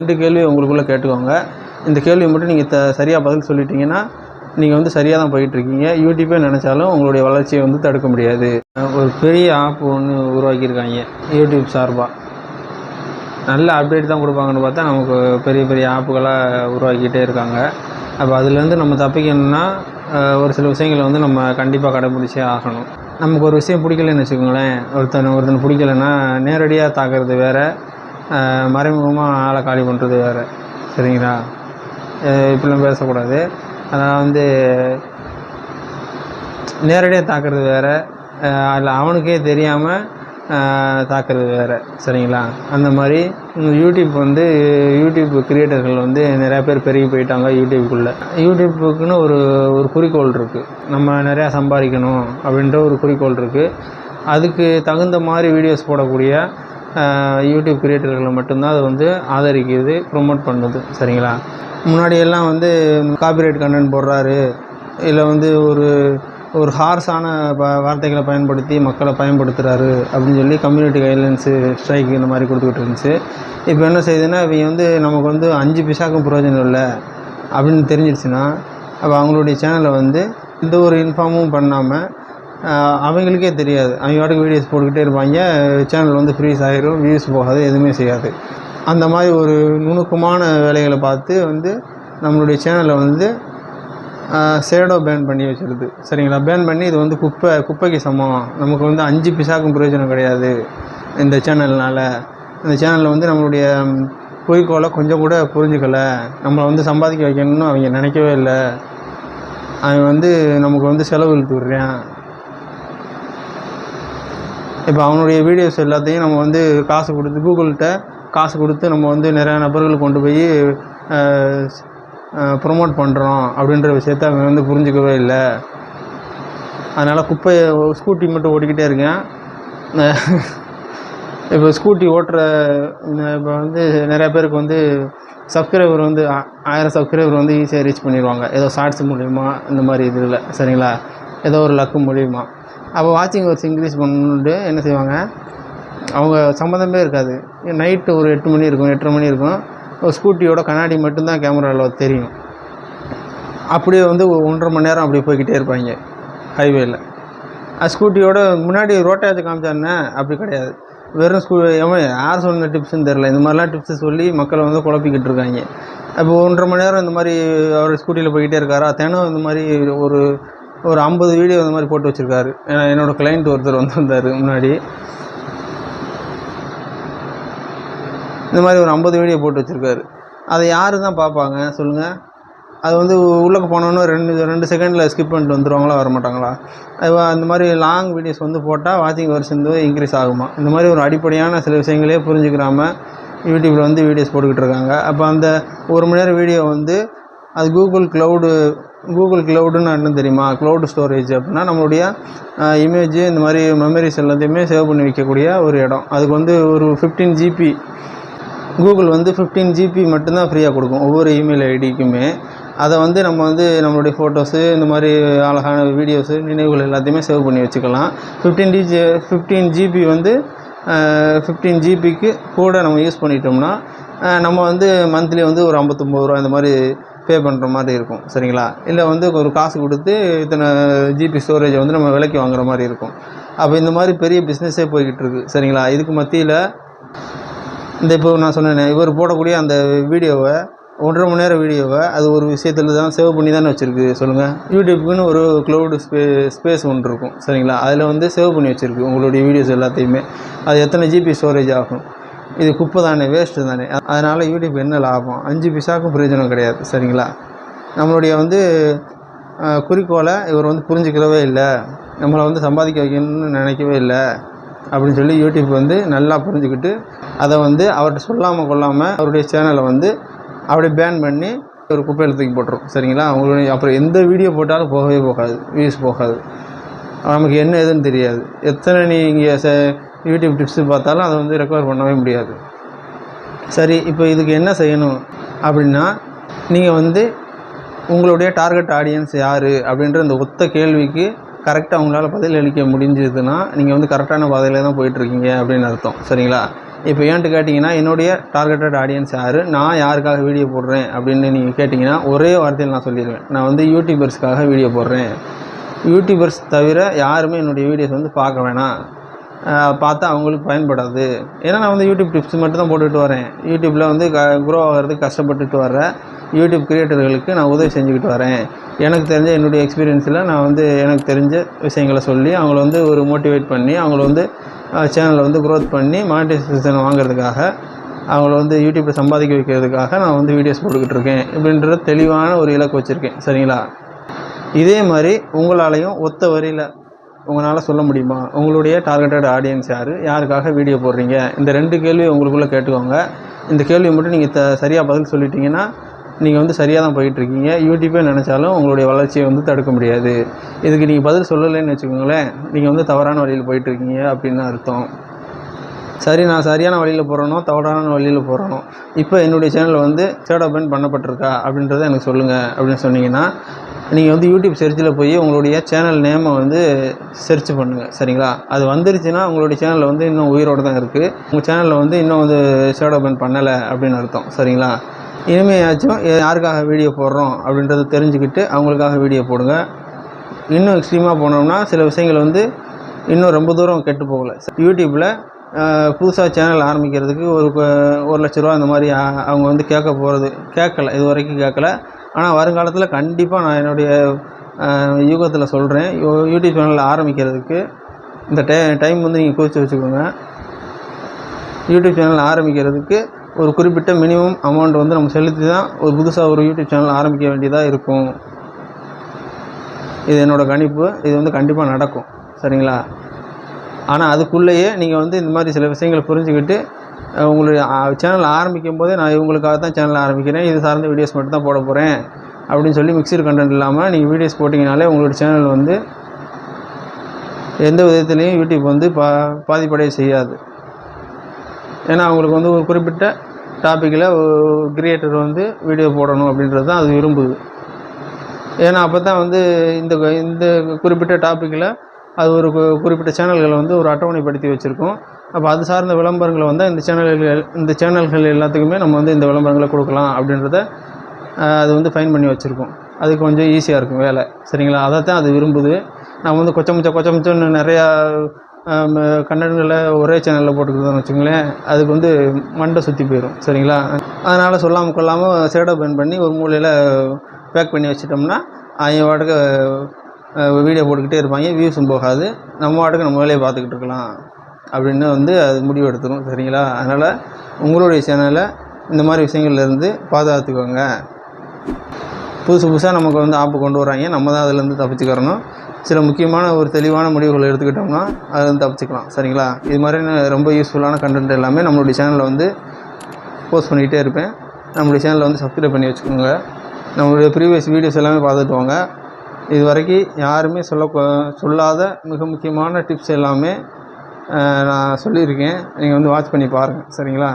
2 கேள்வி உங்களுக்குள்ளே கேட்டுக்கோங்க. இந்த கேள்வி மட்டும் நீங்கள் சரியாக பதில் சொல்லிட்டீங்கன்னா நீங்கள் வந்து சரியாக தான் போயிட்டுருக்கீங்க. யூடியூப்பே நினச்சாலும் உங்களுடைய வளர்ச்சியை வந்து தடுக்க முடியாது. ஒரு பெரிய ஆப் ஒன்று உருவாக்கியிருக்காங்க யூடியூப் சார்பாக. நல்ல அப்டேட் தான் கொடுப்பாங்கன்னு பார்த்தா நமக்கு பெரிய பெரிய ஆப்புகளாக உருவாக்கிட்டே இருக்காங்க. அப்போ அதுலேருந்து நம்ம தப்பிக்கணும்னா ஒரு சில விஷயங்களை வந்து நம்ம கண்டிப்பாக கடைப்பிடிச்சே ஆகணும். நமக்கு ஒரு விஷயம் பிடிக்கலன்னு வச்சுக்கோங்களேன், ஒருத்தனை பிடிக்கலைன்னா நேரடியாக தாக்குறது வேறு, மறைமுகமாக ஆளை காலி பண்ணுறது வேறு. சரிங்களா? இப்படிலாம் பேசக்கூடாது. அதனால் வந்து நேரடியாக தாக்குறது வேறு, அதில் அவனுக்கே தெரியாமல் தாக்குறது வேறு. சரிங்களா? அந்த மாதிரி யூடியூப் கிரியேட்டர்கள் வந்து நிறையா பேர் பெருகி போயிட்டாங்க யூடியூப்புக்குள்ளே. யூடியூப்புக்குன்னு ஒரு குறிக்கோள் இருக்குது. நம்ம நிறையா சம்பாதிக்கணும் அப்படின்ற ஒரு குறிக்கோள் இருக்குது. அதுக்கு தகுந்த மாதிரி வீடியோஸ் போடக்கூடிய யூடியூப் கிரியேட்டர்களை மட்டும்தான் அது வந்து ஆதரிக்குது, ப்ரொமோட் பண்ணுது. சரிங்களா? முன்னாடியெல்லாம் வந்து காப்பிரைட் கண்டென்ட் போடுறாரு, இல்லை வந்து ஒரு ஹார்ஸான வார்த்தைகளை பயன்படுத்தி மக்களை பயன்படுத்துகிறாரு அப்படின்னு சொல்லி கம்யூனிட்டி கைட்லைன்ஸு, ஸ்ட்ரைக் இந்த மாதிரி கொடுத்துக்கிட்டு இருந்துச்சு. இப்போ என்ன செய்யுதுன்னா, இவங்க வந்து நமக்கு வந்து 5 பைசாக்கும் பிரயோஜனம் இல்லை அப்படின்னு தெரிஞ்சிடுச்சுன்னா, அப்போ அவங்களுடைய சேனலை வந்து எந்த ஒரு இன்ஃபார்மும் பண்ணாமல் அவங்களுக்கே தெரியாது, அவங்க வாட்டுக்கு வீடியோஸ் போட்டுக்கிட்டே இருப்பாங்க. சேனல் வந்து ஃப்ரீஸ் ஆகிரும், வியூஸ் போகாது, எதுவுமே செய்யாது. அந்த மாதிரி ஒரு நுணுக்கமான வேலைகளை பார்த்து வந்து நம்மளுடைய சேனலை வந்து ஷேடோ பேன் பண்ணி வச்சுருது. சரிங்களா? பேன் பண்ணி இது வந்து குப்பைக்கு சமம், நமக்கு வந்து 5 பைசாக்கும் பிரயோஜனம் கிடையாது இந்த சேனல்னால். இந்த சேனலில் வந்து நம்மளுடைய குறிக்கோளை கொஞ்சம் கூட புரிஞ்சுக்கலை, நம்மளை வந்து சம்பாதிக்க வைக்கணும்னு அவங்க நினைக்கவே இல்லை, அவன் வந்து நமக்கு வந்து செலவு இழுத்து விடுறான். இப்போ அவனுடைய வீடியோஸ் எல்லாத்தையும் நம்ம வந்து காசு கொடுத்து கூகுள்கிட்ட காசு கொடுத்து நம்ம வந்து நிறையா நபர்களுக்கு கொண்டு போய் ப்ரொமோட் பண்ணுறோம் அப்படின்ற விஷயத்த அவன் வந்து புரிஞ்சிக்கவே இல்லை. அதனால் ஸ்கூட்டி மட்டும் ஓட்டிக்கிட்டே இருக்கேன். இப்போ ஸ்கூட்டி ஓட்டுற இப்போ வந்து நிறையா பேருக்கு வந்து சப்ஸ்கிரைபர் வந்து 1000 சப்ஸ்கிரைபர் வந்து ஈஸியாக ரீச் பண்ணிடுவாங்க, ஏதோ ஷார்ட்ஸ் மூலிமா, இந்த மாதிரி இதில். சரிங்களா? ஏதோ ஒரு லக்கு மூலிமா. அப்போ வாட்சிங் ஹவர்ஸ் இன்க்ரீஸ் பண்ணிட்டு என்ன செய்வாங்க, அவங்க சம்மந்தமே இருக்காது, நைட்டு ஒரு 8 மணி இருக்கும், 8:30 மணி இருக்கும், ஒரு ஸ்கூட்டியோட கண்ணாடி மட்டும்தான் கேமராவில் தெரியும். அப்படியே வந்து 1.5 மணி நேரம் அப்படி போய்கிட்டே இருப்பாங்க ஹைவேயில். ஸ்கூட்டியோட முன்னாடி ரோட்டாச்சு காமிச்சாருன்னு அப்படி கிடையாது, வெறும் யார் சொன்ன டிப்ஸுன்னு தெரில, இந்த மாதிரிலாம் டிப்ஸு சொல்லி மக்களை வந்து குழப்பிக்கிட்டு இருக்காங்க. அப்போ 1.5 மணி நேரம் இந்த மாதிரி அவர் ஸ்கூட்டியில் போய்கிட்டே இருக்காரா, தினம் இந்த மாதிரி ஒரு 50 வீடியோ இந்த மாதிரி போட்டு வச்சுருக்காரு. ஏன்னா என்னோடய கிளைண்ட் ஒருத்தர் வந்திருந்தார் முன்னாடி, இந்த மாதிரி ஒரு 50 வீடியோ போட்டு வச்சுருக்காரு. அதை யார் தான் பார்ப்பாங்க சொல்லுங்கள்? அது வந்து உள்ளே போனோன்னு 2 செகண்டில் ஸ்கிப் பண்ணிட்டு வந்துடுவாங்களா, வரமாட்டாங்களா? அந்த மாதிரி லாங் வீடியோஸ் வந்து போட்டால் வாட்சிங் ஹவர்ஸ் வந்து இன்க்ரீஸ் ஆகுமா? இந்த மாதிரி ஒரு அடிப்படையான சில விஷயங்களே புரிஞ்சுக்கிறாமல் யூடியூப்பில் வந்து வீடியோஸ் போட்டுக்கிட்டு இருக்காங்க. அப்போ அந்த 1 மணி நேரம் வீடியோ வந்து அது கூகுள் க்ளவுடுன்னு என்ன தெரியுமா? க்ளவுட் ஸ்டோரேஜ் அப்படின்னா நம்மளுடைய இமேஜ், இந்த மாதிரி மெமரிஸ் எல்லாத்தையுமே சேவ் பண்ணி வைக்கக்கூடிய ஒரு இடம். அதுக்கு வந்து ஒரு 15 GB, கூகுள் வந்து 15 GB மட்டும்தான் ஃப்ரீயாக கொடுக்கும் ஒவ்வொரு இமெயில் ஐடிக்குமே. அதை வந்து நம்ம வந்து நம்மளுடைய ஃபோட்டோஸு, இந்த மாதிரி அழகான வீடியோஸு, நினைவுகள் எல்லாத்தையுமே சேவ் பண்ணி வச்சுக்கலாம். 15 GB வந்து 15 GBக்கு கூட நம்ம யூஸ் பண்ணிட்டோம்னா நம்ம வந்து மந்த்லி வந்து ஒரு 59 ரூபா இந்த மாதிரி பே பண்ணுற மாதிரி இருக்கும். சரிங்களா? இல்லை வந்து ஒரு காசு கொடுத்து இத்தனை ஜிபி ஸ்டோரேஜை வந்து நம்ம விலைக்கு வாங்குற மாதிரி இருக்கும். அப்போ இந்த மாதிரி பெரிய பிஸ்னஸே போய்கிட்டு இருக்குது. சரிங்களா? இதுக்கு மத்தியில் இப்போ நான் சொன்னேன், இவர் போடக்கூடிய அந்த வீடியோவை 1.5 மணி நேரம் வீடியோவை அது ஒரு விஷயத்தில் தான் சேவ் பண்ணி தானே வச்சுருக்கு சொல்லுங்கள். யூடியூப்புக்குன்னு ஒரு க்ளவுடு ஸ்பேஸ் ஒன்று இருக்கும். சரிங்களா? அதில் வந்து சேவ் பண்ணி வச்சுருக்கு உங்களுடைய வீடியோஸ் எல்லாத்தையுமே. அது எத்தனை ஜிபி ஸ்டோரேஜ் ஆகும்? இது குப்பை தானே, வேஸ்ட்டு தானே. அதனால் யூடியூப் என்ன லாபம்? 5 பைசாவுக்கும் பிரயோஜனம் கிடையாது. சரிங்களா? நம்மளுடைய வந்து குறிக்கோளை இவர் வந்து புரிஞ்சிக்கவே இல்லை, நம்மளை வந்து சம்பாதிக்க வைக்கணும்னு நினைக்கவே இல்லை அப்படின்னு சொல்லி யூடியூப் வந்து நல்லா புரிஞ்சுக்கிட்டு அதை வந்து அவர்கிட்ட சொல்லாமல் கொள்ளாமல் அவருடைய சேனலை வந்து அப்படியே பேன் பண்ணி ஒரு குப்பையில் தூக்கி போட்டுரும். சரிங்களா? அவங்களுடைய அப்புறம் எந்த வீடியோ போட்டாலும் போகவே போகாது, வியூஸ் போகாது, நமக்கு என்ன எதுன்னு தெரியாது. எத்தனை நீங்கள் யூடியூப் டிப்ஸு பார்த்தாலும் அதை வந்து ரெக்கவர் பண்ணவே முடியாது. சரி, இப்போ இதுக்கு என்ன செய்யணும் அப்படின்னா, நீங்கள் வந்து உங்களுடைய டார்கெட் ஆடியன்ஸ் யார் அப்படின்ற இந்த ஒத்த கேள்விக்கு கரெக்டாக உங்களால் பதில் அளிக்க முடிஞ்சதுன்னா நீங்கள் வந்து கரெக்டான பாதையில் தான் போயிட்டுருக்கீங்க அப்படின்னு அர்த்தம். சரிங்களா? இப்போ ஏன்ட்டு கேட்டிங்கன்னா, என்னுடைய டார்கெட்டட் ஆடியன்ஸ் யார், நான் யாருக்காக வீடியோ போடுறேன் அப்படின்னு நீங்கள் கேட்டிங்கன்னா, ஒரே வார்த்தையில் நான் சொல்லிடுவேன். நான் வந்து யூடியூபர்ஸ்க்காக வீடியோ போடுறேன். யூடியூபர்ஸ் தவிர யாருமே என்னுடைய வீடியோஸ் வந்து பார்க்க வேணாம், பார்த்தா அவங்களுக்கு பயன்படாது. ஏன்னா நான் வந்து யூடியூப் டிப்ஸ் மட்டும் தான் போட்டுட்டு வரேன். யூடியூப்பில் வந்து க்ரோ ஆகிறதுக்கு கஷ்டப்பட்டுட்டு வர்றேன் யூடியூப் கிரியேட்டர்களுக்கு நான் உதவி செஞ்சுக்கிட்டு வரேன். எனக்கு தெரிஞ்ச என்னுடைய எக்ஸ்பீரியன்ஸில் நான் வந்து எனக்கு தெரிஞ்ச விஷயங்களை சொல்லி அவங்கள வந்து ஒரு மோட்டிவேட் பண்ணி அவங்கள வந்து சேனலை வந்து க்ரோத் பண்ணி மானிட்டைசேஷன் வாங்குறதுக்காக அவங்கள வந்து யூடியூப்பில் சம்பாதிக்க வைக்கிறதுக்காக நான் வந்து வீடியோஸ் போட்டுக்கிட்டு இருக்கேன் அப்படின்ற தெளிவான ஒரு இலக்கு வச்சுருக்கேன். சரிங்களா? இதே மாதிரி உங்களாலையும் ஒத்த வரியில் உங்களால் சொல்ல முடியுமா, உங்களுடைய டார்கெட்டட் ஆடியன்ஸ் யார், யாருக்காக வீடியோ போடுறீங்க? இந்த 2 கேள்வி உங்களுக்குள்ளே கேட்டுக்கோங்க. இந்த கேள்வி மட்டும் நீங்கள் சரியாக பதில் சொல்லிட்டீங்கன்னா நீங்கள் வந்து சரியாக தான் போயிட்டுருக்கீங்க. யூடியூப்பே நினச்சாலும் உங்களுடைய வளர்ச்சியை வந்து தடுக்க முடியாது. இதுக்கு நீங்கள் பதில் சொல்லலைன்னு வச்சுக்கோங்களேன், நீங்கள் வந்து தவறான வழியில் போயிட்டுருக்கீங்க அப்படின்னு அர்த்தம். சரி, நான் சரியான வழியில் போகிறேனோ தவறான வழியில் போகிறேனோ, இப்போ என்னுடைய சேனலில் வந்து ஷேடோ பேன் பண்ணப்பட்டிருக்கா அப்படின்றத எனக்கு சொல்லுங்கள் அப்படின்னு சொன்னீங்கன்னா, நீங்கள் வந்து யூடியூப் சர்ச்சில் போய் உங்களுடைய சேனல் நேமை வந்து சர்ச் பண்ணுங்கள். சரிங்களா? அது வந்துருச்சுன்னா உங்களுடைய சேனலில் வந்து இன்னும் உயிரோடு தான் இருக்குது. உங்கள் சேனலில் வந்து இன்னும் வந்து ஷேடோ பேன் பண்ணலை அப்படின்னு அர்த்தம். சரிங்களா? இனிமேயாச்சும் யாருக்காக வீடியோ போடுறோம் அப்படின்றத தெரிஞ்சுக்கிட்டு அவங்களுக்காக வீடியோ போடுங்க. இன்னும் எக்ஸ்ட்ரீமாக போனோம்னா சில விஷயங்கள் வந்து இன்னும் ரொம்ப தூரம் கெட்டு போகலை. யூடியூப்பில் புதுசாக சேனல் ஆரம்பிக்கிறதுக்கு ஒரு 1,00,000 ரூபா அந்த மாதிரி அவங்க வந்து கேட்கல, இது வரைக்கும் கேட்கல. ஆனால் வருங்காலத்தில் கண்டிப்பாக நான் என்னுடைய யூகத்தில் சொல்கிறேன், யூடியூப் சேனல் ஆரம்பிக்கிறதுக்கு இந்த டைம் வந்து நீங்கள் குறித்து வச்சுக்கோங்க. யூடியூப் சேனல் ஆரம்பிக்கிறதுக்கு ஒரு குறிப்பிட்ட மினிமம் அமௌண்ட் வந்து நம்ம செலுத்தி தான் ஒரு புதுசாக ஒரு யூடியூப் சேனல் ஆரம்பிக்க வேண்டியதாக இருக்கும். இது என்னோடய கணிப்பு. இது வந்து கண்டிப்பாக நடக்கும். சரிங்களா? ஆனால் அதுக்குள்ளேயே நீங்கள் வந்து இந்த மாதிரி சில விஷயங்களை புரிஞ்சுக்கிட்டு உங்களுடைய சேனல் ஆரம்பிக்கும் போதே நான் இவங்களுக்காக தான் சேனல் ஆரம்பிக்கிறேன், இது சார்ந்த வீடியோஸ் மட்டும் தான் போட போகிறேன் அப்படின்னு சொல்லி மிக்சர் கண்டென்ட் இல்லாமல் நீங்கள் வீடியோஸ் போட்டிங்கனாலே உங்களுடைய சேனல் வந்து எந்த விதத்துலேயும் யூடியூப் வந்து பாதிப்படைய செய்யாது. ஏன்னா அவங்களுக்கு வந்து ஒரு குறிப்பிட்ட டாப்பிக்கில் கிரியேட்டர் வந்து வீடியோ போடணும் அப்படின்றது தான் அது விரும்புது. ஏன்னா அப்போ தான் வந்து இந்த குறிப்பிட்ட டாப்பிக்கில் அது ஒரு குறிப்பிட்ட சேனல்களை வந்து ஒரு அட்டவணைப்படுத்தி வச்சுருக்கோம். அப்போ அது சார்ந்த விளம்பரங்களை வந்தால் இந்த சேனல்கள் எல்லாத்துக்குமே நம்ம வந்து இந்த விளம்பரங்களை கொடுக்கலாம் அப்படின்றத அது வந்து ஃபைன் பண்ணி வச்சுருக்கோம். அது கொஞ்சம் ஈஸியாக இருக்கும் வேலை. சரிங்களா? அதை தான் அது விரும்புது. நம்ம வந்து கொச்சமிச்சன்னு நிறையா கண்டென்ட்களை ஒரே சேனலில் போட்டுக்கிறதுன்னு வச்சுங்களேன், அதுக்கு வந்து மண்டை சுற்றி போயிடும். சரிங்களா? அதனால் சொல்லாமல் கொள்ளாமல் ஷேடோ பேன் பண்ணி ஒரு மூலையில் பேக் பண்ணி வச்சிட்டோம்னா அவங்க வாட்டுக்கு வீடியோ போட்டுக்கிட்டே இருப்பாங்க, வியூஸும் போகாது, நம்ம வாட்டுக்கு நம்ம வேலையை பார்த்துக்கிட்டு இருக்கலாம் அப்படின்னு வந்து அது முடிவு எடுத்துரும். சரிங்களா? அதனால் உங்களுடைய சேனலை இந்த மாதிரி விஷயங்கள்லேருந்து பாதுகாத்துக்கோங்க. புதுசாக நமக்கு வந்து ஆப்பு கொண்டு வராங்க, நம்ம தான் அதிலேருந்து தப்பிச்சுக்கிறணும். சில முக்கியமான ஒரு தெளிவான முடிவுகளை எடுத்துக்கிட்டோம்னா அதிலேருந்து தப்பிச்சுக்கலாம். சரிங்களா? இது மாதிரி ரொம்ப யூஸ்ஃபுல்லான கண்டென்ட் எல்லாமே நம்மளுடைய சேனலில் வந்து போஸ்ட் பண்ணிக்கிட்டே இருப்பேன். நம்மளுடைய சேனலில் வந்து சப்ஸ்கிரைப் பண்ணி வச்சுக்கோங்க. நம்மளுடைய ப்ரீவியஸ் வீடியோஸ் எல்லாமே பார்த்துட்டு வாங்க. இது வரைக்கும் யாருமே சொல்லாத மிக முக்கியமான டிப்ஸ் எல்லாமே நான் சொல்லியிருக்கேன். நீங்கள் வந்து வாட்ச் பண்ணி பாருங்கள். சரிங்களா?